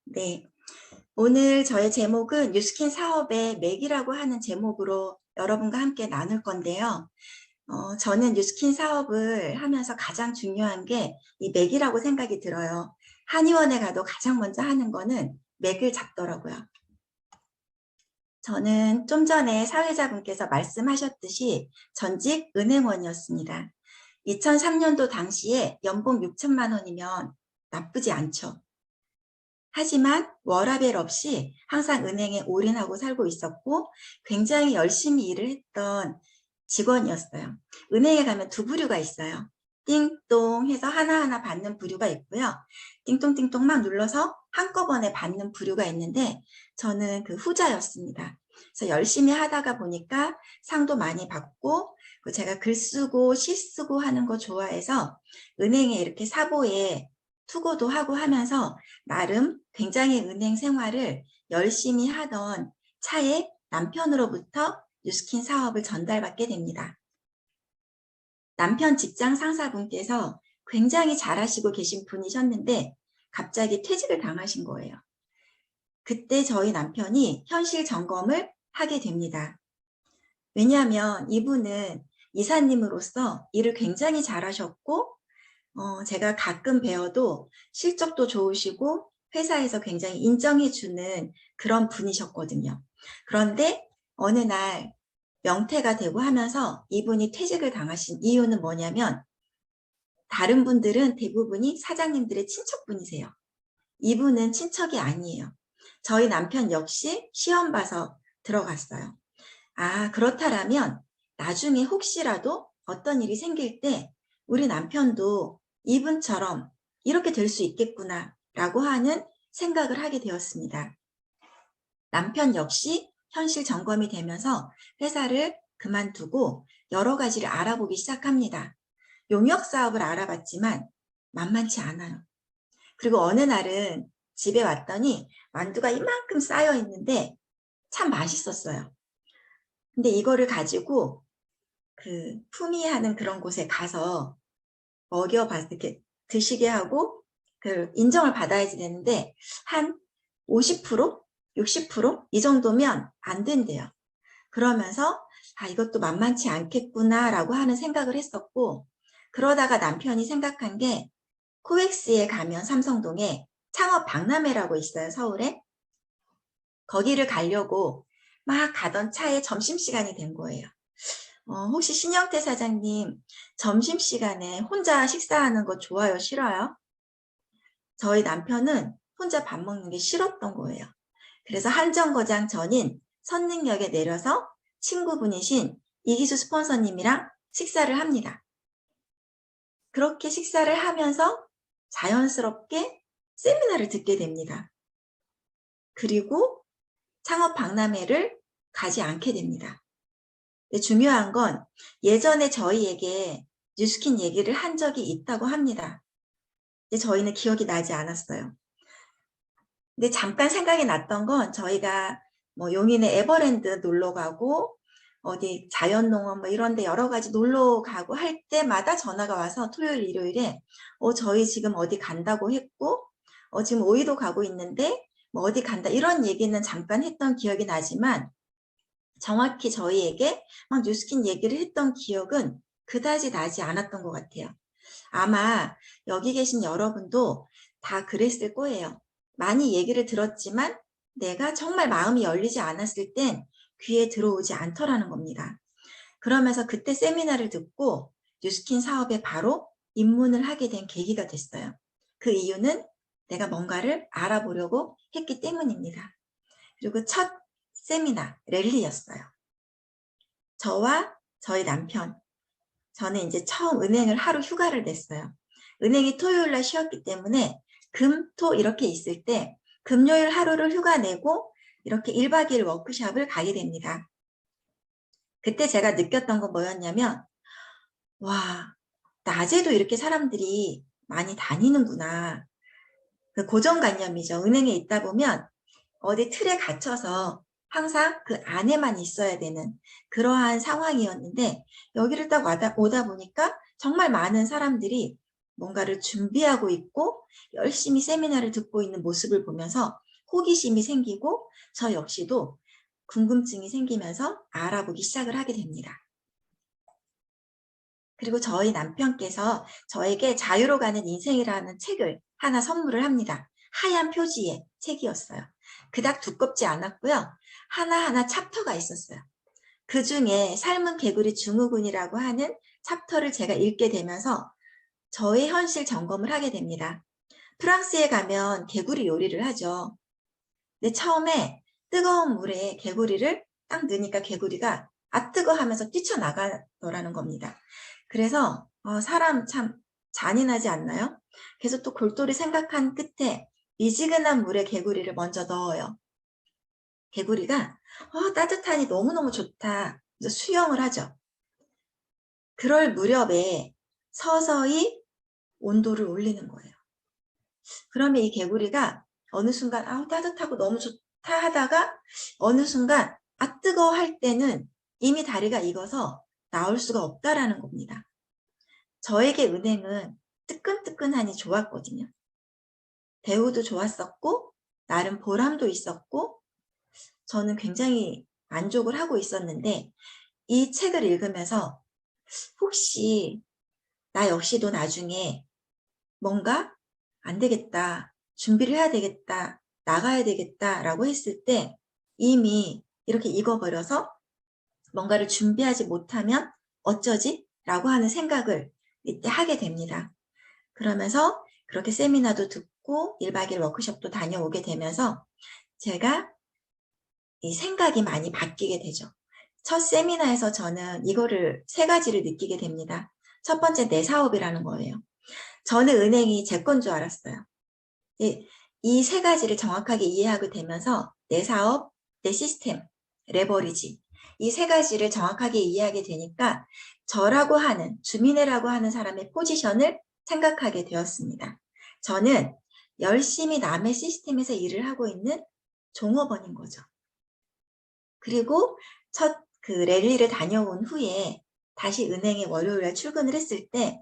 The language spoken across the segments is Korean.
네, 오늘 저의 제목은 뉴스킨 사업의 맥이라고 하는 제목으로 여러분과 함께 나눌 건데요. 저는 뉴스킨 사업을 하면서 가장 중요한 게 이 맥이라고 생각이 들어요. 한의원에 가도 가장 먼저 하는 거는 맥을 잡더라고요. 저는 좀 전에 사회자분께서 말씀하셨듯이 전직 은행원이었습니다. 2003년도 당시에 연봉 6천만 원이면 나쁘지 않죠. 하지만 워라밸 없이 항상 은행에 올인하고 살고 있었고 굉장히 열심히 일을 했던 직원이었어요. 은행에 가면 두 부류가 있어요. 띵동 해서 하나하나 받는 부류가 있고요. 띵동띵동 막 눌러서 한꺼번에 받는 부류가 있는데 저는 그 후자였습니다. 그래서 열심히 하다가 보니까 상도 많이 받고 제가 글 쓰고 시 쓰고 하는 거 좋아해서 은행에 이렇게 사보에 투고도 하고 하면서 나름 굉장히 은행 생활을 열심히 하던 차에 남편으로부터 뉴스킨 사업을 전달받게 됩니다. 남편 직장 상사분께서 굉장히 잘하시고 계신 분이셨는데 갑자기 퇴직을 당하신 거예요. 그때 저희 남편이 현실 점검을 하게 됩니다. 왜냐하면 이분은 이사님으로서 일을 굉장히 잘하셨고 제가 가끔 뵈어도 실적도 좋으시고 회사에서 굉장히 인정해주는 그런 분이셨거든요. 그런데 어느 날 명퇴가 되고 하면서 이분이 퇴직을 당하신 이유는 뭐냐면 다른 분들은 대부분이 사장님들의 친척분이세요. 이분은 친척이 아니에요. 저희 남편 역시 시험 봐서 들어갔어요. 아, 그렇다면 나중에 혹시라도 어떤 일이 생길 때 우리 남편도 이분처럼 이렇게 될 수 있겠구나 라고 하는 생각을 하게 되었습니다. 남편 역시 현실 점검이 되면서 회사를 그만두고 여러 가지를 알아보기 시작합니다. 용역 사업을 알아봤지만 만만치 않아요. 그리고 어느 날은 집에 왔더니 만두가 이만큼 쌓여 있는데 참 맛있었어요. 근데 이거를 가지고 그 품위하는 그런 곳에 가서 먹여봐서 이렇게 드시게 하고 그 인정을 받아야지 되는데 한 50%, 60%이 정도면 안 된대요. 그러면서 아, 이것도 만만치 않겠구나라고 하는 생각을 했었고 그러다가 남편이 생각한 게 코엑스에 가면 삼성동에 창업 박람회라고 있어요, 서울에. 거기를 가려고 막 가던 차에 점심시간이 된 거예요. 혹시 신영태 사장님 점심시간에 혼자 식사하는 거 좋아요, 싫어요? 저희 남편은 혼자 밥 먹는 게 싫었던 거예요. 그래서 한정거장 전인 선릉역에 내려서 친구분이신 이기수 스폰서님이랑 식사를 합니다. 그렇게 식사를 하면서 자연스럽게 세미나를 듣게 됩니다. 그리고 창업 박람회를 가지 않게 됩니다. 중요한 건 예전에 저희에게 뉴스킨 얘기를 한 적이 있다고 합니다. 근데 저희는 기억이 나지 않았어요. 근데 잠깐 생각이 났던 건 저희가 뭐 용인의 에버랜드 놀러 가고 어디 자연농원 뭐 이런 데 여러 가지 놀러 가고 할 때마다 전화가 와서 토요일 일요일에 저희 지금 어디 간다고 했고 지금 오이도 가고 있는데 뭐 어디 간다 이런 얘기는 잠깐 했던 기억이 나지만 정확히 저희에게 막 뉴스킨 얘기를 했던 기억은 그다지 나지 않았던 것 같아요. 아마 여기 계신 여러분도 다 그랬을 거예요. 많이 얘기를 들었지만 내가 정말 마음이 열리지 않았을 땐 귀에 들어오지 않더라는 겁니다. 그러면서 그때 세미나를 듣고 뉴스킨 사업에 바로 입문을 하게 된 계기가 됐어요. 그 이유는 내가 뭔가를 알아보려고 했기 때문입니다. 그리고 첫 세미나 랠리였어요. 저와 저희 남편, 저는 이제 처음 은행을 하루 휴가를 냈어요. 은행이 토요일 날 쉬었기 때문에 금, 토 이렇게 있을 때 금요일 하루를 휴가 내고 이렇게 1박 2일 워크숍을 가게 됩니다. 그때 제가 느꼈던 건 뭐였냐면 와, 낮에도 이렇게 사람들이 많이 다니는구나. 그 고정관념이죠. 은행에 있다 보면 어디 틀에 갇혀서 항상 그 안에만 있어야 되는 그러한 상황이었는데 여기를 딱 오다 보니까 정말 많은 사람들이 뭔가를 준비하고 있고 열심히 세미나를 듣고 있는 모습을 보면서 호기심이 생기고 저 역시도 궁금증이 생기면서 알아보기 시작을 하게 됩니다. 그리고 저희 남편께서 저에게 자유로 가는 인생이라는 책을 하나 선물을 합니다. 하얀 표지의 책이었어요. 그닥 두껍지 않았고요. 하나하나 챕터가 있었어요. 그 중에 삶은 개구리 증후군이라고 하는 챕터를 제가 읽게 되면서 저의 현실 점검을 하게 됩니다. 프랑스에 가면 개구리 요리를 하죠. 근데 처음에 뜨거운 물에 개구리를 딱 넣으니까 개구리가 아 뜨거 하면서 뛰쳐나가더라는 겁니다. 그래서 사람 참 잔인하지 않나요? 그래서 또 골똘히 생각한 끝에 미지근한 물에 개구리를 먼저 넣어요. 개구리가 따뜻하니 너무너무 좋다. 그래서 수영을 하죠. 그럴 무렵에 서서히 온도를 올리는 거예요. 그러면 이 개구리가 어느 순간 따뜻하고 너무 좋다 하다가 어느 순간 뜨거워 할 때는 이미 다리가 익어서 나올 수가 없다라는 겁니다. 저에게 은행은 뜨끈뜨끈하니 좋았거든요. 대우도 좋았었고 나름 보람도 있었고 저는 굉장히 만족을 하고 있었는데 이 책을 읽으면서 혹시 나 역시도 나중에 뭔가 안 되겠다, 준비를 해야 되겠다, 나가야 되겠다라고 했을 때 이미 이렇게 익어버려서 뭔가를 준비하지 못하면 어쩌지? 라고 하는 생각을 이때 하게 됩니다. 그러면서 그렇게 세미나도 듣고 1박 2일 워크숍도 다녀오게 되면서 제가 이 생각이 많이 바뀌게 되죠. 첫 세미나에서 저는 이거를 3가지를 느끼게 됩니다. 첫 번째, 내 사업이라는 거예요. 저는 은행이 제 건 줄 알았어요. 이 3가지를 정확하게 이해하게 되면서 내 사업, 내 시스템, 레버리지 이 3가지를 정확하게 이해하게 되니까 저라고 하는 주민회라고 하는 사람의 포지션을 생각하게 되었습니다. 저는 열심히 남의 시스템에서 일을 하고 있는 종업원인 거죠. 그리고 첫 그 랠리를 다녀온 후에 다시 은행에 월요일에 출근을 했을 때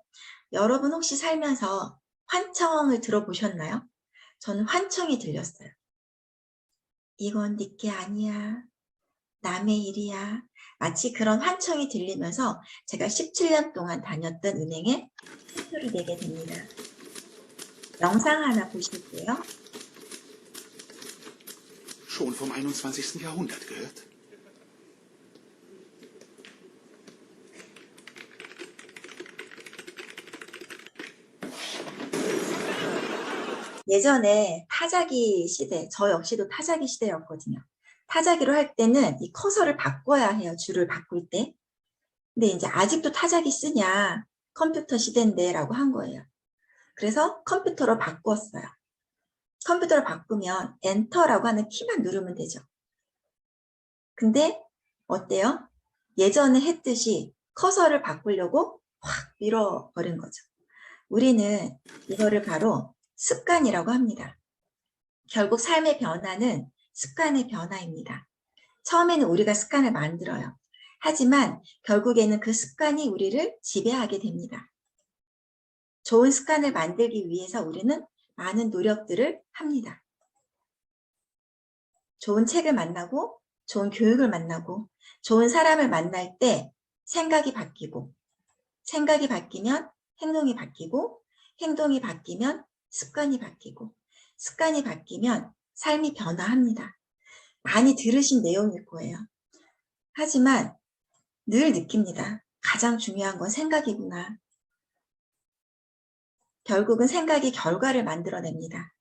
여러분 혹시 살면서 환청을 들어보셨나요? 저는 환청이 들렸어요. 이건 네게 아니야. 남의 일이야. 마치 그런 환청이 들리면서 제가 17년 동안 다녔던 은행에 수표를 내게 됩니다. 영상 하나 보실게요. Schon vom 21. Jahrhundert gehört. 예전에 타자기 시대, 저 역시도 타자기 시대였거든요. 타자기로 할 때는 이 커서를 바꿔야 해요. 줄을 바꿀 때. 근데 이제 아직도 타자기 쓰냐? 컴퓨터 시대인데 라고 한 거예요. 그래서 컴퓨터로 바꿨어요. 컴퓨터로 바꾸면 엔터라고 하는 키만 누르면 되죠. 근데 어때요? 예전에 했듯이 커서를 바꾸려고 확 밀어버린 거죠. 우리는 이거를 바로 습관이라고 합니다. 결국 삶의 변화는 습관의 변화입니다. 처음에는 우리가 습관을 만들어요. 하지만 결국에는 그 습관이 우리를 지배하게 됩니다. 좋은 습관을 만들기 위해서 우리는 많은 노력들을 합니다. 좋은 책을 만나고 좋은 교육을 만나고 좋은 사람을 만날 때 생각이 바뀌고 생각이 바뀌면 행동이 바뀌고 행동이 바뀌면 습관이 바뀌고 습관이 바뀌면 삶이 변화합니다. 많이 들으신 내용일 거예요. 하지만 늘 느낍니다. 가장 중요한 건 생각이구나. 결국은 생각이 결과를 만들어냅니다.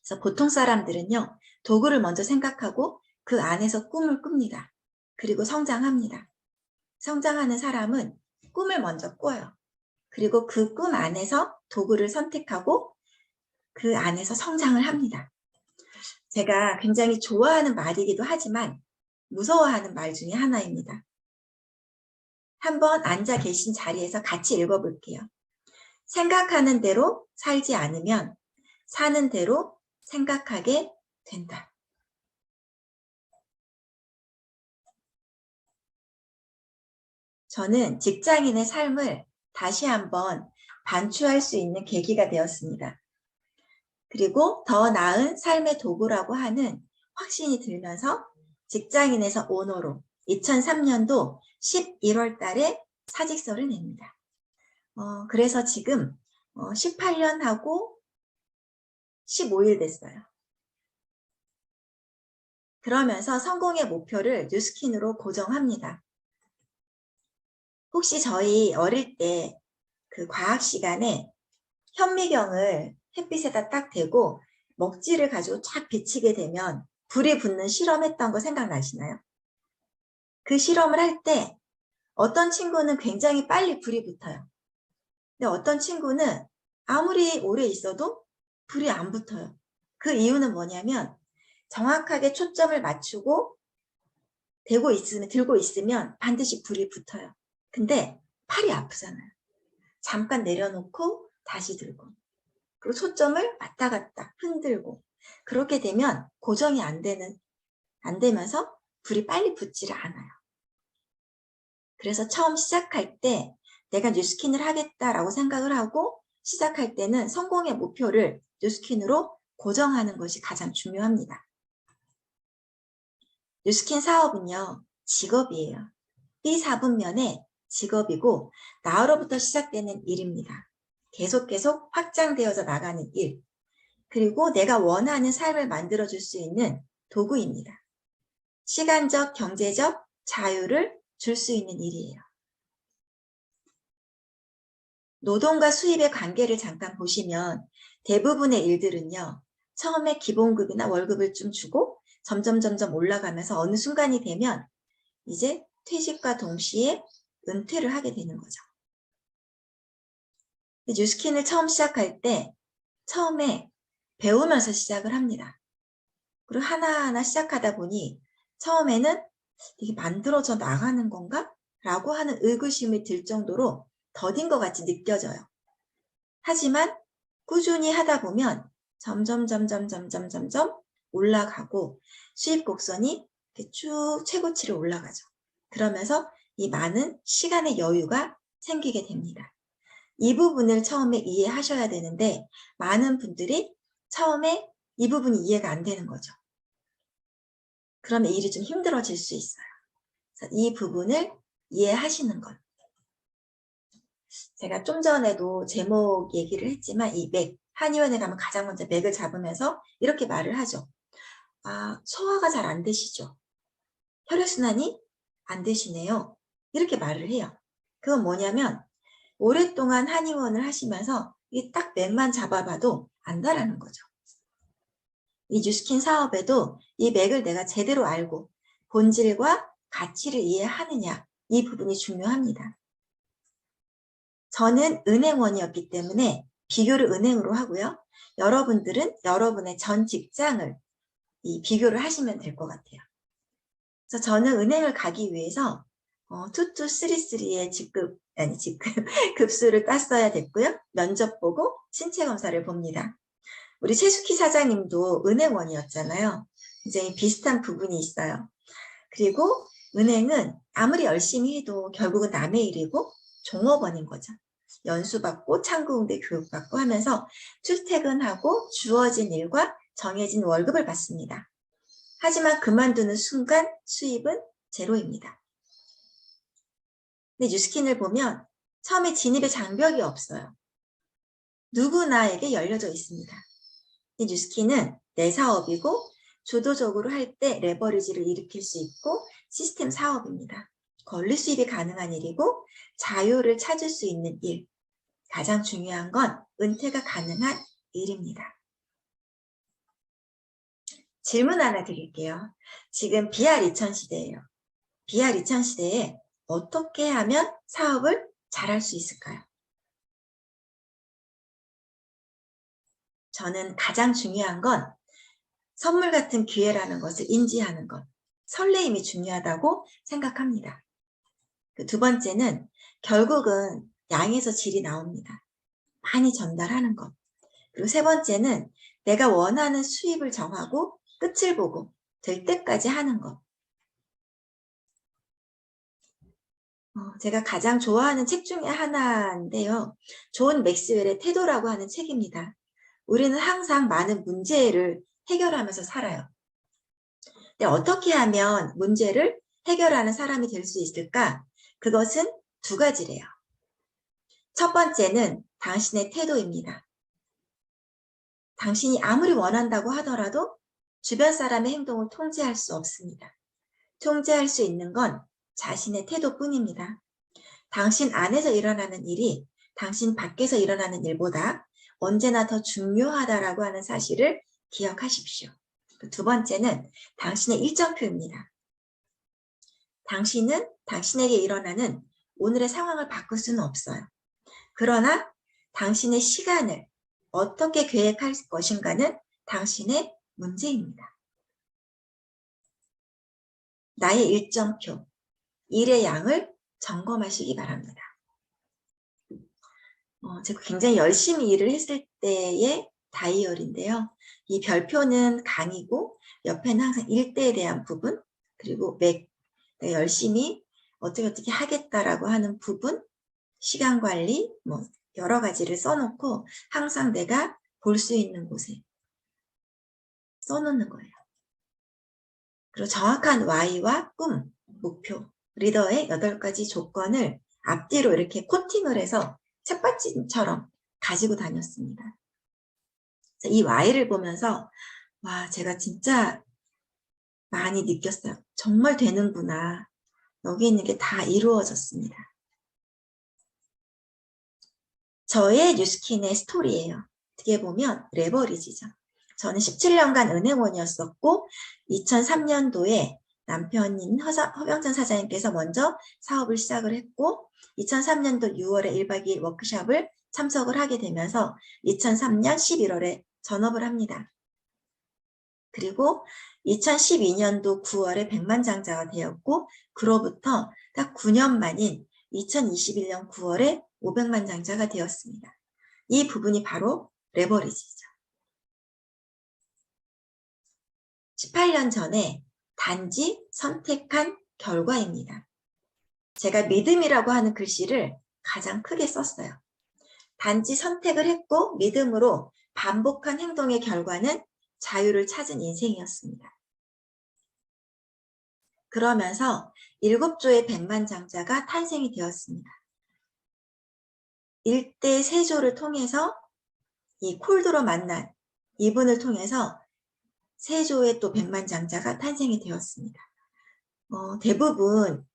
그래서 보통 사람들은요. 도구를 먼저 생각하고 그 안에서 꿈을 꿉니다. 그리고 성장합니다. 성장하는 사람은 꿈을 먼저 꿔요. 그리고 그 꿈 안에서 도구를 선택하고 그 안에서 성장을 합니다. 제가 굉장히 좋아하는 말이기도 하지만 무서워하는 말 중에 하나입니다. 한번 앉아 계신 자리에서 같이 읽어볼게요. 생각하는 대로 살지 않으면 사는 대로 생각하게 된다. 저는 직장인의 삶을 다시 한번 반추할 수 있는 계기가 되었습니다. 그리고 더 나은 삶의 도구라고 하는 확신이 들면서 직장인에서 오너로 2003년도 11월 달에 사직서를 냅니다. 그래서 지금 18년 하고 15일 됐어요. 그러면서 성공의 목표를 뉴스킨으로 고정합니다. 혹시 저희 어릴 때 그 과학 시간에 현미경을 햇빛에다 딱 대고 먹지를 가지고 쫙 비치게 되면 불이 붙는 실험했던 거 생각나시나요? 그 실험을 할 때 어떤 친구는 굉장히 빨리 불이 붙어요. 근데 어떤 친구는 아무리 오래 있어도 불이 안 붙어요. 그 이유는 뭐냐면 정확하게 초점을 맞추고 들고 있으면 반드시 불이 붙어요. 근데 팔이 아프잖아요. 잠깐 내려놓고 다시 들고, 그리고 초점을 왔다 갔다 흔들고, 그렇게 되면 고정이 안 되면서 불이 빨리 붙지를 않아요. 그래서 처음 시작할 때 내가 뉴스킨을 하겠다라고 생각을 하고 시작할 때는 성공의 목표를 뉴스킨으로 고정하는 것이 가장 중요합니다. 뉴스킨 사업은요, 직업이에요. B4분면의 직업이고 나로부터 시작되는 일입니다. 계속 확장되어져 나가는 일, 그리고 내가 원하는 삶을 만들어줄 수 있는 도구입니다. 시간적, 경제적 자유를 줄 수 있는 일이에요. 노동과 수입의 관계를 잠깐 보시면 대부분의 일들은요, 처음에 기본급이나 월급을 좀 주고 점점 올라가면서 어느 순간이 되면 이제 퇴직과 동시에 은퇴를 하게 되는 거죠. 뉴스킨을 처음 시작할 때 처음에 배우면서 시작을 합니다. 그리고 하나하나 시작하다 보니 처음에는 이게 만들어져 나가는 건가? 라고 하는 의구심이 들 정도로 더딘 것 같이 느껴져요. 하지만 꾸준히 하다 보면 점점 올라가고 수입 곡선이 이렇게 쭉 최고치로 올라가죠. 그러면서 이 많은 시간의 여유가 생기게 됩니다. 이 부분을 처음에 이해하셔야 되는데 많은 분들이 처음에 이 부분이 이해가 안 되는 거죠. 그러면 일이 좀 힘들어질 수 있어요. 그래서 이 부분을 이해하시는 것. 제가 좀 전에도 제목 얘기를 했지만 이 맥, 한의원에 가면 가장 먼저 맥을 잡으면서 이렇게 말을 하죠. 소화가 잘 안 되시죠? 혈액순환이 안 되시네요. 이렇게 말을 해요. 그건 뭐냐면 오랫동안 한의원을 하시면서 이 딱 맥만 잡아봐도 안다라는 거죠. 이 뉴스킨 사업에도 이 맥을 내가 제대로 알고 본질과 가치를 이해하느냐, 이 부분이 중요합니다. 저는 은행원이었기 때문에 비교를 은행으로 하고요. 여러분들은 여러분의 전 직장을 비교를 하시면 될 것 같아요. 그래서 저는 은행을 가기 위해서 2233의 급수를 땄어야 됐고요. 면접 보고 신체 검사를 봅니다. 우리 최숙희 사장님도 은행원이었잖아요. 이제 비슷한 부분이 있어요. 그리고 은행은 아무리 열심히 해도 결국은 남의 일이고 종업원인 거죠. 연수받고 창구응대 교육받고 하면서 출퇴근하고 주어진 일과 정해진 월급을 받습니다. 하지만 그만두는 순간 수입은 제로입니다. 근데 뉴스킨을 보면 처음에 진입의 장벽이 없어요. 누구나에게 열려져 있습니다. 이 뉴스킨은 내 사업이고 주도적으로 할 때 레버리지를 일으킬 수 있고 시스템 사업입니다. 권리 수입이 가능한 일이고 자유를 찾을 수 있는 일. 가장 중요한 건 은퇴가 가능한 일입니다. 질문 하나 드릴게요. 지금 BR2000 시대예요. BR2000 시대에 어떻게 하면 사업을 잘할 수 있을까요? 저는 가장 중요한 건 선물 같은 기회라는 것을 인지하는 것, 설레임이 중요하다고 생각합니다. 두 번째는 결국은 양에서 질이 나옵니다. 많이 전달하는 것. 그리고 세 번째는 내가 원하는 수입을 정하고 끝을 보고 될 때까지 하는 것. 제가 가장 좋아하는 책 중에 하나인데요. 존 맥스웰의 태도라고 하는 책입니다. 우리는 항상 많은 문제를 해결하면서 살아요. 근데 어떻게 하면 문제를 해결하는 사람이 될 수 있을까? 그것은 두 가지래요. 첫 번째는 당신의 태도입니다. 당신이 아무리 원한다고 하더라도 주변 사람의 행동을 통제할 수 없습니다. 통제할 수 있는 건 자신의 태도뿐입니다. 당신 안에서 일어나는 일이 당신 밖에서 일어나는 일보다 언제나 더 중요하다라고 하는 사실을 기억하십시오. 두 번째는 당신의 일정표입니다. 당신은 당신에게 일어나는 오늘의 상황을 바꿀 수는 없어요. 그러나 당신의 시간을 어떻게 계획할 것인가는 당신의 문제입니다. 나의 일정표, 일의 양을 점검하시기 바랍니다. 제가 굉장히 열심히 일을 했을 때의 다이어리인데요. 이 별표는 강이고 옆에는 항상 일대에 대한 부분, 그리고 내가 열심히 어떻게 하겠다라고 하는 부분, 시간 관리, 여러 가지를 써놓고 항상 내가 볼 수 있는 곳에 써놓는 거예요. 그리고 정확한 Y와 꿈, 목표, 리더의 8가지 조건을 앞뒤로 이렇게 코팅을 해서 책받침처럼 가지고 다녔습니다. 이 Y를 보면서 와, 제가 진짜 많이 느꼈어요. 정말 되는구나. 여기 있는 게 다 이루어졌습니다. 저의 뉴스킨의 스토리예요. 어떻게 보면 레버리지죠. 저는 17년간 은행원이었었고 2003년도에 남편인 허병천 사장님께서 먼저 사업을 시작을 했고 2003년도 6월에 1박 2일 워크숍을 참석을 하게 되면서 2003년 11월에 전업을 합니다. 그리고 2012년도 9월에 백만장자가 되었고 그로부터 딱 9년 만인 2021년 9월에 500만 장자가 되었습니다. 이 부분이 바로 레버리지죠. 18년 전에 단지 선택한 결과입니다. 제가 믿음이라고 하는 글씨를 가장 크게 썼어요. 단지 선택을 했고 믿음으로 반복한 행동의 결과는 자유를 찾은 인생이었습니다. 그러면서 7조의 백만장자가 탄생이 되었습니다. 일대 세조를 통해서 이 콜드로 만난 이분을 통해서 세조의 또 백만장자가 탄생이 되었습니다. 대부분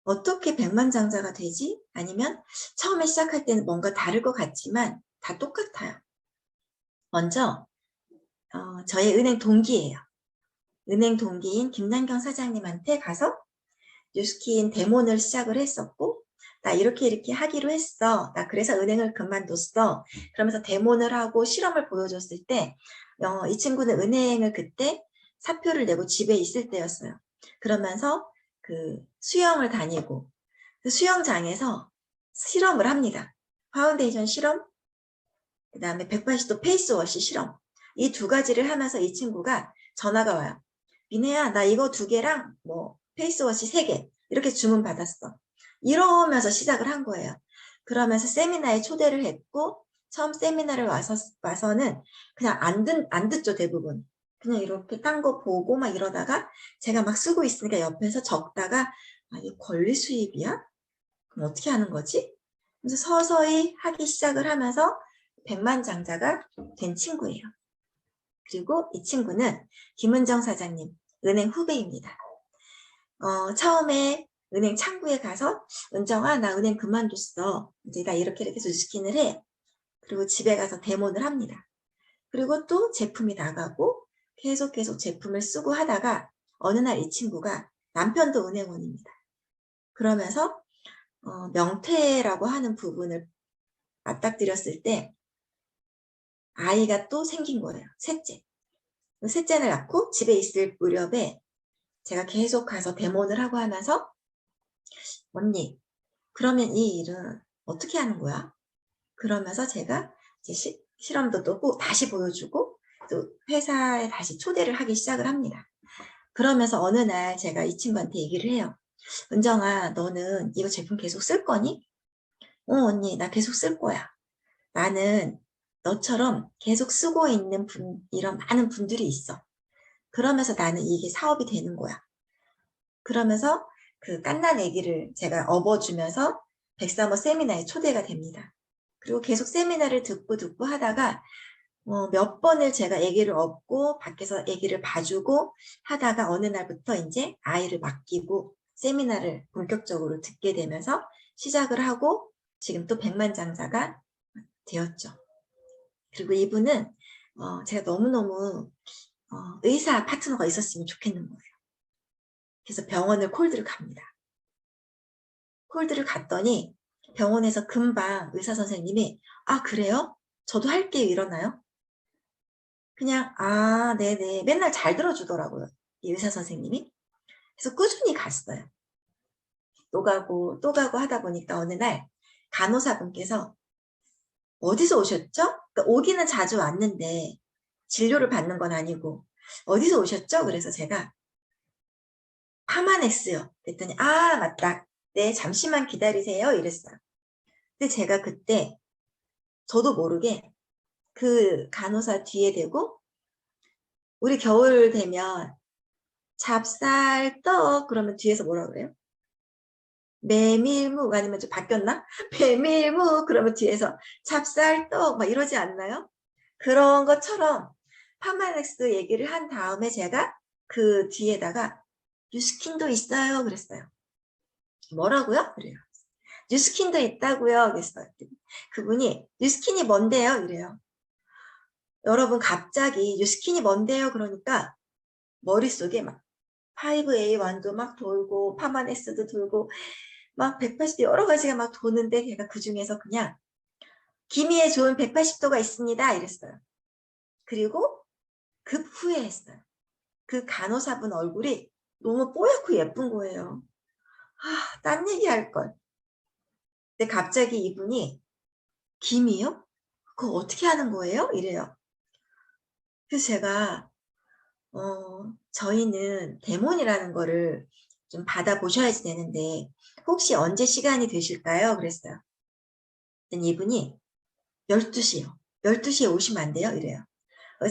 어떻게 백만장자가 되지? 아니면 처음에 시작할 때는 뭔가 다를 것 같지만 다 똑같아요. 먼저 저의 은행 동기예요. 은행 동기인 김남경 사장님한테 가서 뉴스킨 데모를 시작을 했었고 나 이렇게 하기로 했어. 나 그래서 은행을 그만뒀어. 그러면서 데모를 하고 실험을 보여줬을 때 이 친구는 은행을 그때 사표를 내고 집에 있을 때였어요. 그러면서 그 수영을 다니고 그 수영장에서 실험을 합니다. 파운데이션 실험, 그 다음에 180도 페이스워시 실험. 이 두 가지를 하면서 이 친구가 전화가 와요. 미네야, 나 이거 2개랑 페이스워시 3개 이렇게 주문 받았어. 이러면서 시작을 한 거예요. 그러면서 세미나에 초대를 했고 처음 세미나를 와서는 그냥 안 듣죠, 대부분. 그냥 이렇게 딴 거 보고 막 이러다가 제가 막 쓰고 있으니까 옆에서 적다가 이거 권리 수입이야? 그럼 어떻게 하는 거지? 그래서 서서히 하기 시작을 하면서 백만장자가 된 친구예요. 그리고 이 친구는 김은정 사장님, 은행 후배입니다. 처음에 은행 창구에 가서 은정아, 나 은행 그만뒀어. 이제 나 이렇게 해서 뉴스킨을 해. 그리고 집에 가서 데모를 합니다. 그리고 또 제품이 나가고 계속 제품을 쓰고 하다가 어느 날 이 친구가 남편도 은행원입니다. 그러면서 명퇴라고 하는 부분을 맞닥뜨렸을 때 아이가 또 생긴 거예요. 셋째를 낳고 집에 있을 무렵에 제가 계속 가서 데모를 하고 하면서 언니, 그러면 이 일은 어떻게 하는 거야? 그러면서 제가 이제 실험도 또 다시 보여주고 또 회사에 다시 초대를 하기 시작을 합니다. 그러면서 어느 날 제가 이 친구한테 얘기를 해요. 은정아, 너는 이거 제품 계속 쓸 거니? 언니, 나 계속 쓸 거야. 나는 너처럼 계속 쓰고 있는 이런 많은 분들이 있어. 그러면서 나는 이게 사업이 되는 거야. 그러면서 그 갓난 아기를 제가 업어주면서 백사모 세미나에 초대가 됩니다. 그리고 계속 세미나를 듣고 하다가 몇 번을 제가 아기를 업고 밖에서 아기를 봐주고 하다가 어느 날부터 이제 아이를 맡기고 세미나를 본격적으로 듣게 되면서 시작을 하고 지금 또 백만장자가 되었죠. 그리고 이분은 제가 너무너무 의사 파트너가 있었으면 좋겠는 거예요. 그래서 병원을 콜드를 갑니다. 콜드를 갔더니 병원에서 금방 의사 선생님이 아 그래요? 저도 할게요 이러나요? 그냥 아 네네 맨날 잘 들어주더라고요. 이 의사 선생님이. 그래서 꾸준히 갔어요. 또 가고 하다 보니까 어느 날 간호사분께서 어디서 오셨죠? 그러니까 오기는 자주 왔는데 진료를 받는 건 아니고 어디서 오셨죠? 그래서 제가 파마넥스요. 그랬더니 아 맞다. 네 잠시만 기다리세요 이랬어요. 근데 제가 그때 저도 모르게 그 간호사 뒤에 대고 우리 겨울 되면 찹쌀떡 그러면 뒤에서 뭐라 그래요? 메밀묵 아니면 좀 바뀌었나? 메밀묵 그러면 뒤에서 찹쌀떡 막 이러지 않나요? 그런 것처럼 파마넥스 얘기를 한 다음에 제가 그 뒤에다가 뉴스킨도 있어요 그랬어요. 뭐라고요? 그래요. 뉴스킨도 있다고요. 그랬어요. 그분이 뉴스킨이 뭔데요? 이래요. 여러분 갑자기 뉴스킨이 뭔데요? 그러니까 머릿속에 막 5A1도 막 돌고 파마넥스도 돌고 막 180도 여러 가지가 막 도는데 걔가 그중에서 그냥 기미에 좋은 180도가 있습니다. 이랬어요. 그리고 급 후회했어요. 그 간호사분 얼굴이 너무 뽀얗고 예쁜 거예요. 아, 딴 얘기 할 걸. 근데 갑자기 이분이 기미요? 그거 어떻게 하는 거예요? 이래요. 그래서 제가 저희는 데몬이라는 거를 좀 받아보셔야지 되는데 혹시 언제 시간이 되실까요? 그랬어요. 그랬더니 이분이 12시요. 12시에 오시면 안 돼요? 이래요.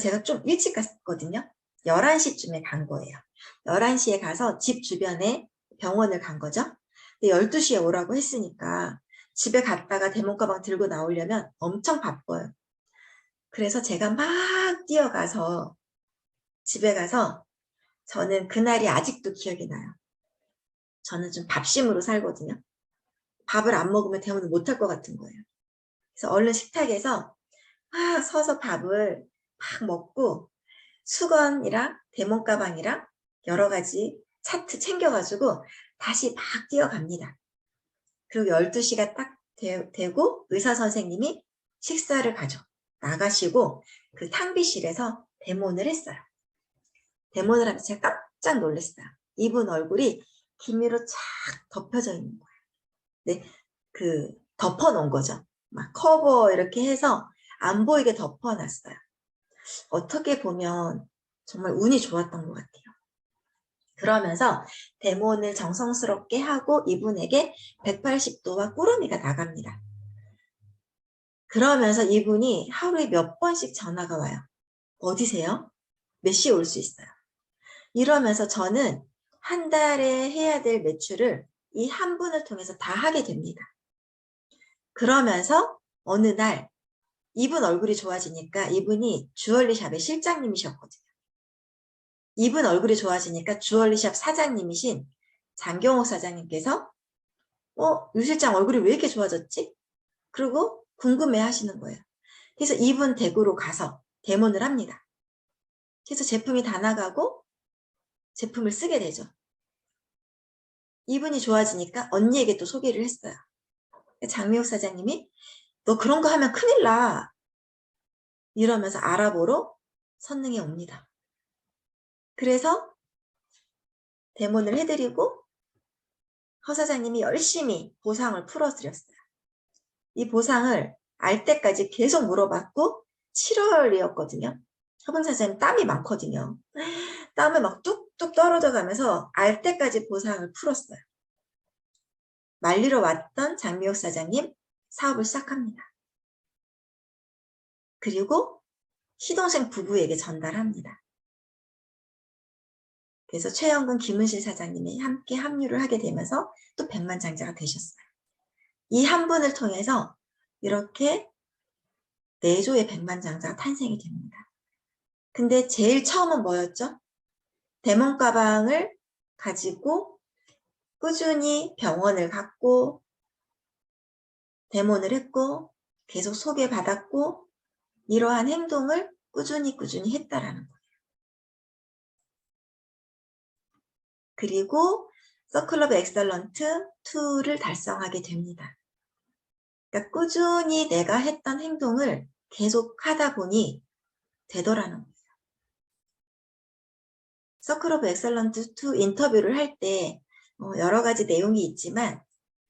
제가 좀 일찍 갔거든요. 11시쯤에 간 거예요. 11시에 가서 집 주변에 병원을 간 거죠. 근데 12시에 오라고 했으니까 집에 갔다가 데몬 가방 들고 나오려면 엄청 바빠요. 그래서 제가 막 뛰어가서 집에 가서 저는 그날이 아직도 기억이 나요. 저는 좀 밥심으로 살거든요. 밥을 안 먹으면 데몬을 못할 것 같은 거예요. 그래서 얼른 식탁에서 막 서서 밥을 막 먹고 수건이랑 데몬 가방이랑 여러 가지 차트 챙겨가지고 다시 막 뛰어갑니다. 그리고 12시가 딱 되고 의사 선생님이 식사를 가져 나가시고 그 탕비실에서 데몬을 했어요. 데몬을 하면서 제가 깜짝 놀랐어요. 이분 얼굴이 기미로 쫙 덮여져 있는 거예요. 네, 그 덮어놓은 거죠. 막 커버 이렇게 해서 안 보이게 덮어놨어요. 어떻게 보면 정말 운이 좋았던 것 같아요. 그러면서 데몬을 정성스럽게 하고 이분에게 180도와 꾸러미가 나갑니다. 그러면서 이분이 하루에 몇 번씩 전화가 와요. 어디세요? 몇 시에 올 수 있어요? 이러면서 저는 한 달에 해야 될 매출을 이 한 분을 통해서 다 하게 됩니다. 그러면서 어느 날 이분 얼굴이 좋아지니까 이분이 주얼리샵의 실장님이셨거든요. 이분 얼굴이 좋아지니까 주얼리샵 사장님이신 장경옥 사장님께서 유 실장 얼굴이 왜 이렇게 좋아졌지? 그리고 궁금해 하시는 거예요. 그래서 이분 댁으로 가서 데몬을 합니다. 그래서 제품이 다 나가고 제품을 쓰게 되죠. 이분이 좋아지니까 언니에게 또 소개를 했어요. 장미옥 사장님이 너 그런 거 하면 큰일 나. 이러면서 알아보러 선능에 옵니다. 그래서 데몬을 해드리고 허 사장님이 열심히 보상을 풀어드렸어요. 이 보상을 알 때까지 계속 물어봤고 7월이었거든요. 허봉 사장님 땀이 많거든요. 땀을 막 뚝뚝 떨어져 가면서 알 때까지 보상을 풀었어요. 말리러 왔던 장미옥 사장님 사업을 시작합니다. 그리고 시동생 부부에게 전달합니다. 그래서 최영근, 김은실 사장님이 함께 합류를 하게 되면서 또 백만장자가 되셨어요. 이 한 분을 통해서 이렇게 내조의 백만장자가 탄생이 됩니다. 근데 제일 처음은 뭐였죠? 대문 가방을 가지고 꾸준히 병원을 갔고 대문을 했고 계속 소개받았고 이러한 행동을 꾸준히 했다라는 거예요. 그리고 서클 오브 엑설런트 2를 달성하게 됩니다. 그러니까 꾸준히 내가 했던 행동을 계속 하다 보니 되더라는 거예요. 서클 오브 엑설런트 2 인터뷰를 할 때 여러 가지 내용이 있지만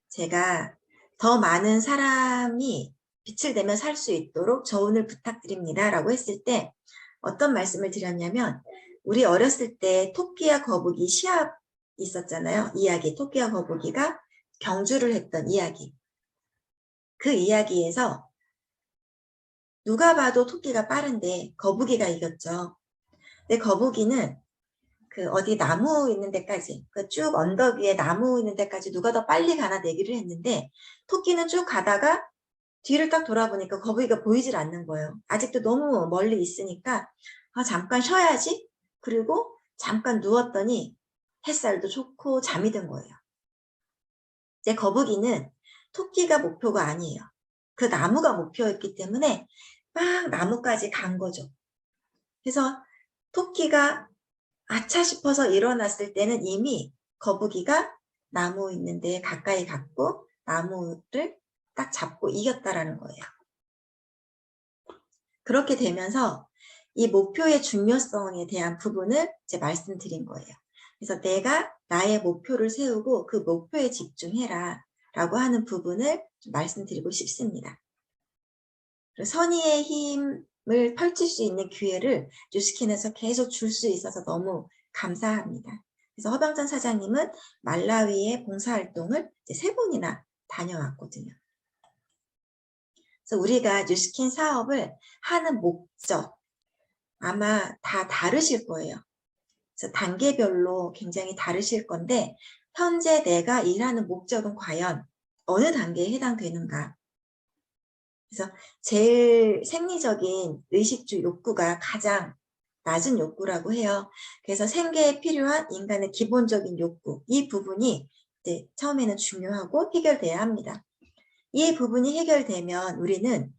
제가 더 많은 사람이 빛을 내며 살 수 있도록 조언을 부탁드립니다 라고 했을 때 어떤 말씀을 드렸냐면 우리 어렸을 때 토끼와 거북이 시합 있었잖아요. 이야기. 토끼와 거북이가 경주를 했던 이야기. 그 이야기에서 누가 봐도 토끼가 빠른데 거북이가 이겼죠. 근데 거북이는 그 어디 나무 있는 데까지, 그 쭉 언덕 위에 나무 있는 데까지 누가 더 빨리 가나 내기를 했는데 토끼는 쭉 가다가 뒤를 딱 돌아보니까 거북이가 보이질 않는 거예요. 아직도 너무 멀리 있으니까 잠깐 쉬어야지. 그리고 잠깐 누웠더니 햇살도 좋고 잠이 든 거예요. 이제 거북이는 토끼가 목표가 아니에요. 그 나무가 목표였기 때문에 막 나무까지 간 거죠. 그래서 토끼가 아차 싶어서 일어났을 때는 이미 거북이가 나무 있는 데 가까이 갔고 나무를 딱 잡고 이겼다라는 거예요. 그렇게 되면서 이 목표의 중요성에 대한 부분을 이제 말씀드린 거예요. 그래서 내가 나의 목표를 세우고 그 목표에 집중해라 라고 하는 부분을 좀 말씀드리고 싶습니다. 선의의 힘을 펼칠 수 있는 기회를 뉴스킨에서 계속 줄 수 있어서 너무 감사합니다. 그래서 허병찬 사장님은 말라위의 봉사활동을 이제 3번이나 다녀왔거든요. 그래서 우리가 뉴스킨 사업을 하는 목적 아마 다 다르실 거예요. 그래서 단계별로 굉장히 다르실 건데 현재 내가 일하는 목적은 과연 어느 단계에 해당되는가. 그래서 제일 생리적인 의식주 욕구가 가장 낮은 욕구라고 해요. 그래서 생계에 필요한 인간의 기본적인 욕구, 이 부분이 이제 처음에는 중요하고 해결돼야 합니다. 이 부분이 해결되면 우리는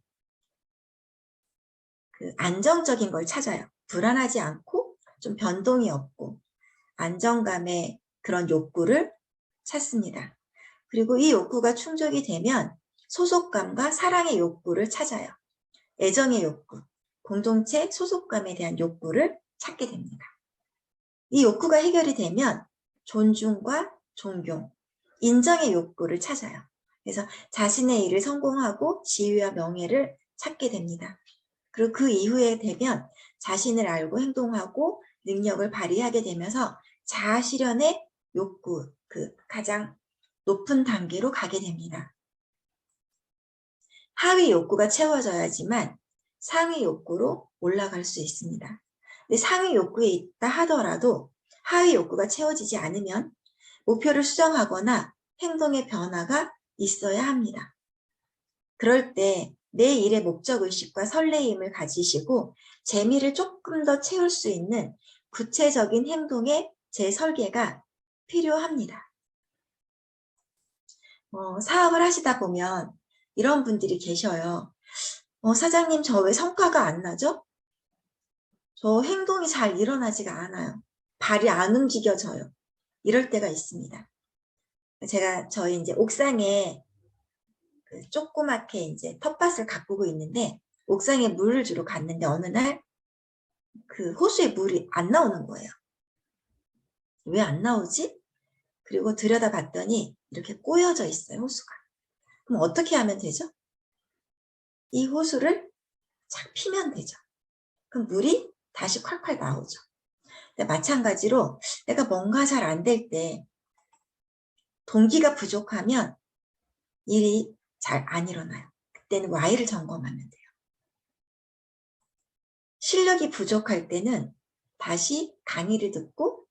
그 안정적인 걸 찾아요. 불안하지 않고 좀 변동이 없고 안정감의 그런 욕구를 찾습니다. 그리고 이 욕구가 충족이 되면 소속감과 사랑의 욕구를 찾아요. 애정의 욕구, 공동체 소속감에 대한 욕구를 찾게 됩니다. 이 욕구가 해결이 되면 존중과 존경, 인정의 욕구를 찾아요. 그래서 자신의 일을 성공하고 지위와 명예를 찾게 됩니다. 그리고 그 이후에 되면 자신을 알고 행동하고 능력을 발휘하게 되면서 자아 실현의 욕구, 그 가장 높은 단계로 가게 됩니다. 하위 욕구가 채워져야지만 상위 욕구로 올라갈 수 있습니다. 근데 상위 욕구에 있다 하더라도 하위 욕구가 채워지지 않으면 목표를 수정하거나 행동의 변화가 있어야 합니다. 그럴 때 내 일의 목적의식과 설레임을 가지시고 재미를 조금 더 채울 수 있는 구체적인 행동의 재설계가 필요합니다. 사업을 하시다 보면 이런 분들이 계셔요. 사장님, 저 왜 성과가 안 나죠? 저 행동이 잘 일어나지가 않아요. 발이 안 움직여져요. 이럴 때가 있습니다. 제가 저희 이제 옥상에 그 조그맣게 이제 텃밭을 가꾸고 있는데 옥상에 물을 주러 갔는데 어느 날 그 호수에 물이 안 나오는 거예요. 왜 안 나오지? 그리고 들여다봤더니 이렇게 꼬여져 있어요, 호수가. 그럼 어떻게 하면 되죠? 이 호수를 착 피면 되죠. 그럼 물이 다시 콸콸 나오죠. 근데 마찬가지로 내가 뭔가 잘 안 될 때 동기가 부족하면 일이 잘 안 일어나요. 그때는 Y를 점검하면 돼요. 실력이 부족할 때는 다시 강의를 듣고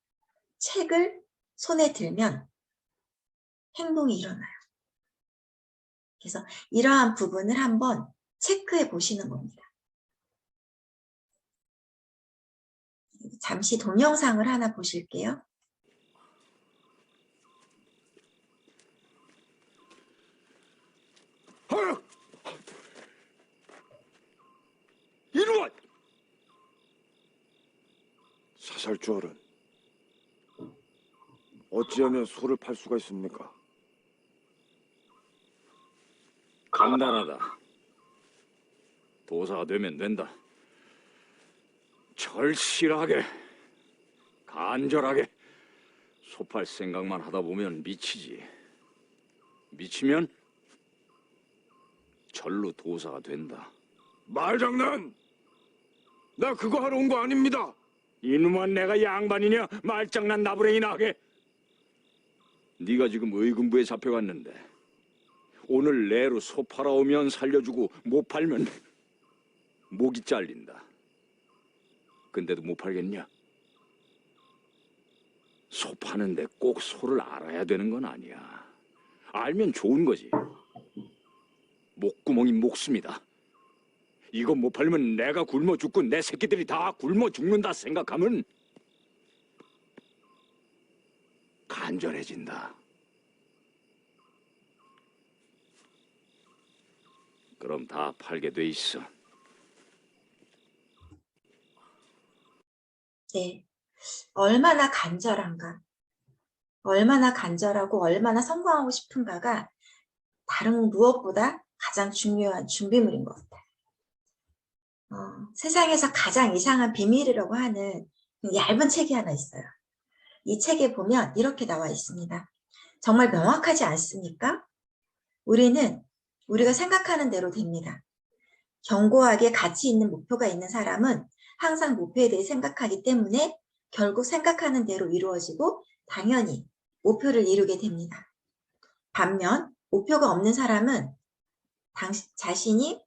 책을 손에 들면 행동이 일어나요. 그래서 이러한 부분을 한번 체크해 보시는 겁니다. 잠시 동영상을 하나 보실게요. 이리와! 사살주얼은 어찌하면 소를 팔 수가 있습니까? 간단하다. 도사가 되면 된다. 절실하게, 간절하게 소팔 생각만 하다 보면 미치지. 미치면 절로 도사가 된다. 말장난! 나 그거 하러 온 거 아닙니다. 이놈아, 내가 양반이냐? 말장난 나부랭이나 하게. 네가 지금 의금부에 잡혀갔는데 오늘 내로 소 팔아오면 살려주고 못 팔면 목이 잘린다. 근데도 못 팔겠냐? 소 파는데 꼭 소를 알아야 되는 건 아니야. 알면 좋은 거지. 목구멍이 목숨이다. 이거 못 팔면 내가 굶어 죽고 내 새끼들이 다 굶어 죽는다 생각하면 간절해진다. 그럼 다 팔게 돼 있어. 네, 얼마나 간절한가, 얼마나 간절하고 얼마나 성공하고 싶은가가 다른 무엇보다 가장 중요한 준비물인 것 같아요. 세상에서 가장 이상한 비밀이라고 하는 얇은 책이 하나 있어요. 이 책에 보면 이렇게 나와 있습니다. 정말 명확하지 않습니까? 우리가 생각하는 대로 됩니다. 견고하게 가치 있는 목표가 있는 사람은 항상 목표에 대해 생각하기 때문에 결국 생각하는 대로 이루어지고 당연히 목표를 이루게 됩니다. 반면 목표가 없는 사람은 자신이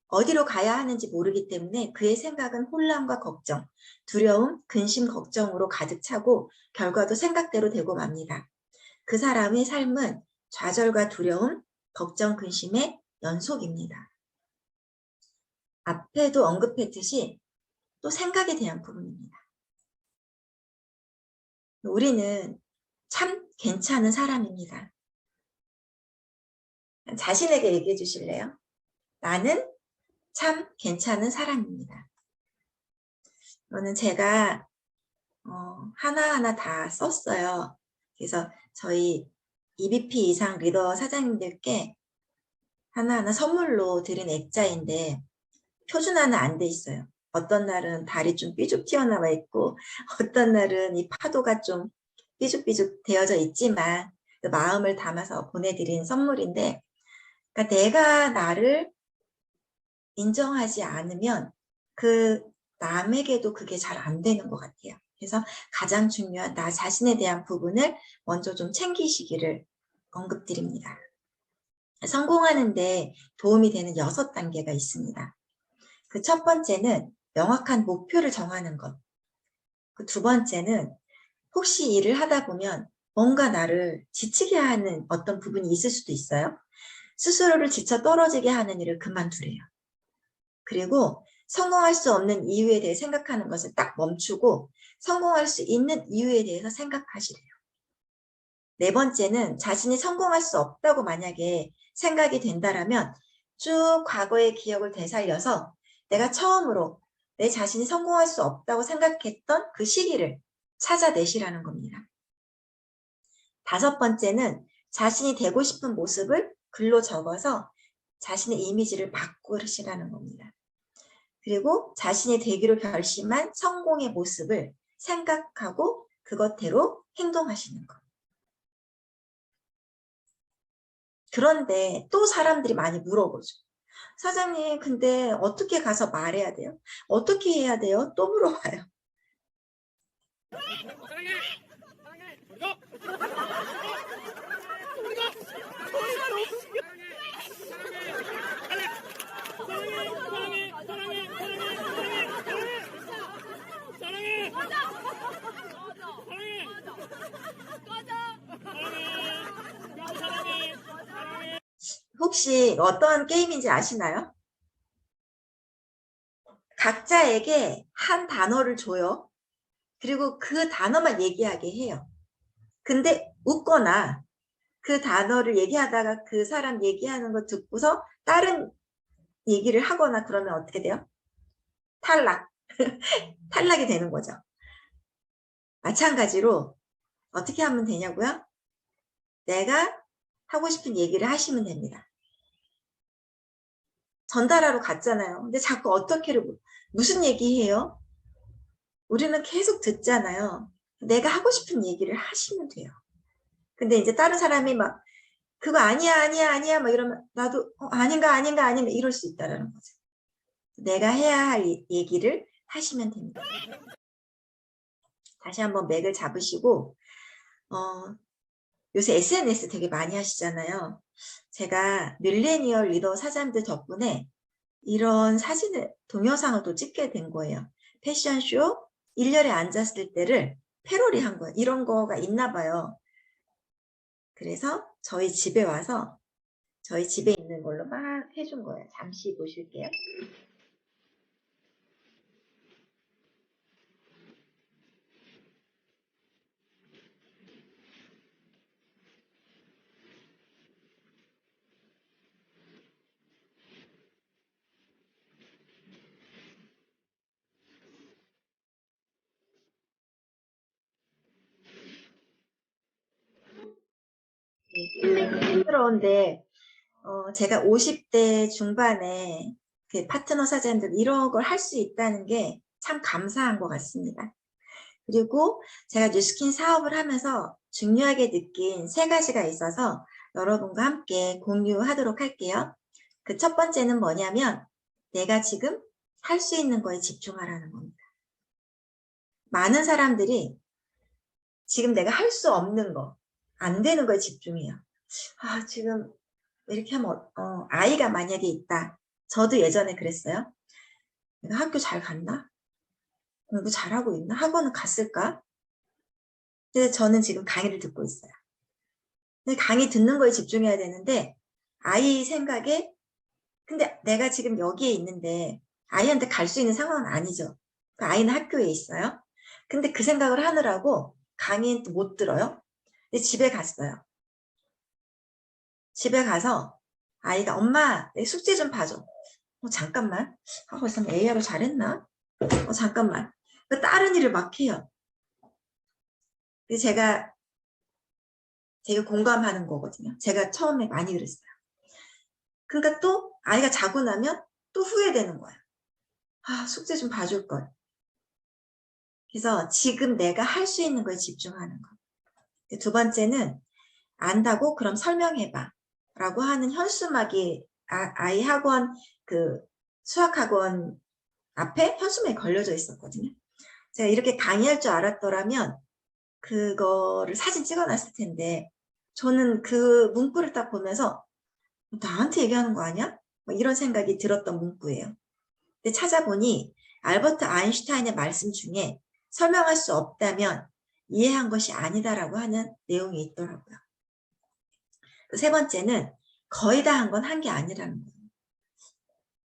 어디로 가야 하는지 모르기 때문에 그의 생각은 혼란과 걱정, 두려움, 근심, 걱정으로 가득 차고 결과도 생각대로 되고 맙니다. 그 사람의 삶은 좌절과 두려움, 걱정, 근심의 연속입니다. 앞에도 언급했듯이 또 생각에 대한 부분입니다. 우리는 참 괜찮은 사람입니다. 자신에게 얘기해 주실래요? 나는 참 괜찮은 사람입니다. 이거는 제가 하나하나 다 썼어요. 그래서 저희 EBP 이상 리더 사장님들께 하나하나 선물로 드린 액자인데 표준화는 안 돼 있어요. 어떤 날은 달이 좀 삐죽 튀어나와 있고 어떤 날은 이 파도가 좀 삐죽삐죽 되어져 있지만 그 마음을 담아서 보내드린 선물인데, 그러니까 내가 나를 인정하지 않으면 그 남에게도 그게 잘 안 되는 것 같아요. 그래서 가장 중요한 나 자신에 대한 부분을 먼저 좀 챙기시기를 언급드립니다. 성공하는데 도움이 되는 6단계가 있습니다. 그 첫 번째는 명확한 목표를 정하는 것. 그 두 번째는 혹시 일을 하다 보면 뭔가 나를 지치게 하는 어떤 부분이 있을 수도 있어요. 스스로를 지쳐 떨어지게 하는 일을 그만두래요. 그리고 성공할 수 없는 이유에 대해 생각하는 것을 딱 멈추고 성공할 수 있는 이유에 대해서 생각하시래요. 네 번째는 자신이 성공할 수 없다고 만약에 생각이 된다라면 쭉 과거의 기억을 되살려서 내가 처음으로 내 자신이 성공할 수 없다고 생각했던 그 시기를 찾아내시라는 겁니다. 다섯 번째는 자신이 되고 싶은 모습을 글로 적어서 자신의 이미지를 바꾸시라는 겁니다. 그리고 자신이 되기로 결심한 성공의 모습을 생각하고 그것대로 행동하시는 것. 그런데 또 사람들이 많이 물어보죠. 사장님, 근데 어떻게 가서 말해야 돼요? 어떻게 해야 돼요? 또 물어봐요. 혹시 어떤 게임인지 아시나요? 각자에게 한 단어를 줘요. 그리고 그 단어만 얘기하게 해요. 근데 웃거나 그 단어를 얘기하다가 그 사람 얘기하는 거 듣고서 다른 얘기를 하거나 그러면 어떻게 돼요? 탈락. 탈락이 되는 거죠. 마찬가지로 어떻게 하면 되냐고요? 내가 하고 싶은 얘기를 하시면 됩니다. 전달하러 갔잖아요. 근데 자꾸 어떻게를 무슨 얘기해요? 우리는 계속 듣잖아요. 내가 하고 싶은 얘기를 하시면 돼요. 근데 이제 다른 사람이 막 그거 아니야 아니야 아니야 막 이러면 나도 아닌가 아닌가 아닌가 이럴 수 있다는 거죠. 내가 해야 할 얘기를 하시면 됩니다. 다시 한번 맥을 잡으시고 요새 SNS 되게 많이 하시잖아요. 제가 밀레니얼 리더 사장들 덕분에 이런 사진을 동영상을 또 찍게 된 거예요. 패션쇼 1년에 앉았을 때를 패러디 한 거예요. 이런 거가 있나 봐요. 그래서 저희 집에 와서 저희 집에 있는 걸로 막 해준 거예요. 잠시 보실게요. 힘들었는데 제가 50대 중반에 그 파트너 사장들 이런 걸 할 수 있다는 게 참 감사한 것 같습니다. 그리고 제가 뉴스킨 사업을 하면서 중요하게 느낀 3가지가 있어서 여러분과 함께 공유하도록 할게요. 그 첫 번째는 뭐냐면 내가 지금 할 수 있는 거에 집중하라는 겁니다. 많은 사람들이 지금 내가 할 수 없는 거, 안 되는 거에 집중해요. 아, 지금 이렇게 하면 아이가 만약에 있다. 저도 예전에 그랬어요. 내가 학교 잘 갔나? 공부 잘하고 있나? 학원은 갔을까? 근데 저는 지금 강의를 듣고 있어요. 근데 강의 듣는 거에 집중해야 되는데 아이 생각에 근데 내가 지금 여기에 있는데 아이한테 갈 수 있는 상황은 아니죠. 그 아이는 학교에 있어요. 근데 그 생각을 하느라고 강의는 또 못 들어요. 근데 집에 갔어요. 집에 가서 아이가 엄마 내 숙제 좀 봐줘. 잠깐만. 벌써 AR로 잘했나? 잠깐만. 다른 일을 막 해요. 제가 되게 공감하는 거거든요. 제가 처음에 많이 그랬어요. 그러니까 또 아이가 자고 나면 또 후회되는 거야. 아, 숙제 좀 봐줄 걸. 그래서 지금 내가 할 수 있는 거에 집중하는 거. 두 번째는 안다고 그럼 설명해봐 라고 하는 현수막이 아이 학원 그 수학학원 앞에 현수막이 걸려져 있었거든요. 제가 이렇게 강의할 줄 알았더라면 그거를 사진 찍어놨을 텐데 저는 그 문구를 딱 보면서 나한테 얘기하는 거 아니야? 이런 생각이 들었던 문구예요. 근데 찾아보니 알버트 아인슈타인의 말씀 중에 설명할 수 없다면 이해한 것이 아니다라고 하는 내용이 있더라고요. 세 번째는 거의 다 한 건 한 게 아니라는 거예요.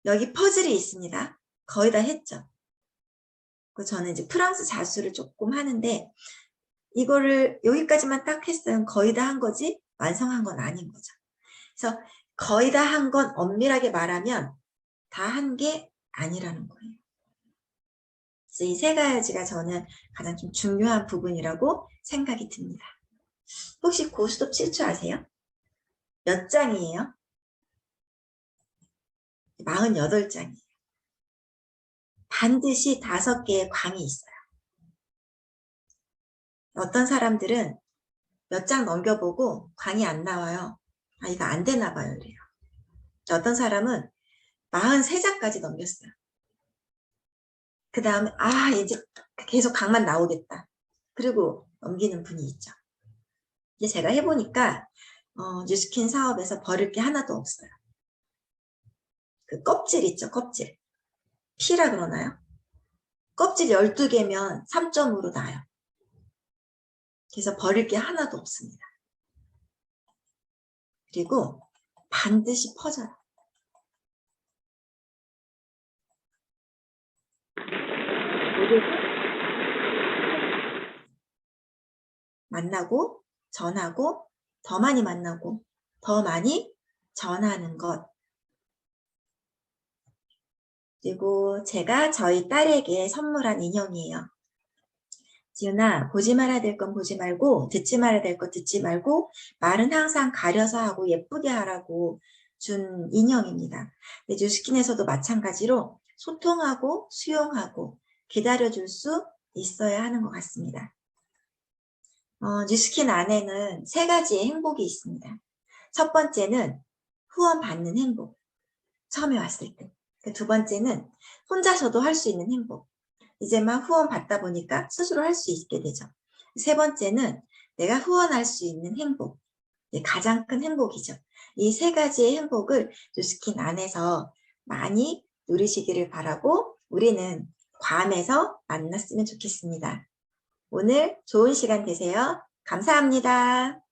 여기 퍼즐이 있습니다. 거의 다 했죠. 저는 이제 프랑스 자수를 조금 하는데 이거를 여기까지만 딱 했어요. 거의 다 한 거지 완성한 건 아닌 거죠. 그래서 거의 다 한 건 엄밀하게 말하면 다 한 게 아니라는 거예요. 그래서 이 3가지가 저는 가장 좀 중요한 부분이라고 생각이 듭니다. 혹시 고스톱 칠 줄 아세요? 몇 장이에요? 48장이에요. 반드시 5개의 광이 있어요. 어떤 사람들은 몇 장 넘겨보고 광이 안 나와요. 아, 이거 안 되나 봐요. 이래요. 어떤 사람은 43장까지 넘겼어요. 그 다음에 이제 계속 강만 나오겠다. 그리고 넘기는 분이 있죠. 이제 제가 해보니까 뉴스킨 사업에서 버릴 게 하나도 없어요. 그 껍질 있죠, 껍질. 피라 그러나요? 껍질 12개면 3점으로 나요. 그래서 버릴 게 하나도 없습니다. 그리고 반드시 퍼져요. 만나고, 전하고, 더 많이 만나고, 더 많이 전하는 것. 그리고 제가 저희 딸에게 선물한 인형이에요. 지은아, 보지 말아야 될 건 보지 말고, 듣지 말아야 될 건 듣지 말고, 말은 항상 가려서 하고 예쁘게 하라고 준 인형입니다. 뉴스킨에서도 마찬가지로 소통하고 수용하고 기다려줄 수 있어야 하는 것 같습니다. 뉴스킨 안에는 3가지의 행복이 있습니다. 첫 번째는 후원 받는 행복. 처음에 왔을 때. 2번째는 혼자서도 할 수 있는 행복. 이제 막 후원 받다 보니까 스스로 할 수 있게 되죠. 3번째는 내가 후원할 수 있는 행복. 가장 큰 행복이죠. 이 3가지의 행복을 뉴스킨 안에서 많이 누리시기를 바라고 우리는 괌에서 만났으면 좋겠습니다. 오늘 좋은 시간 되세요. 감사합니다.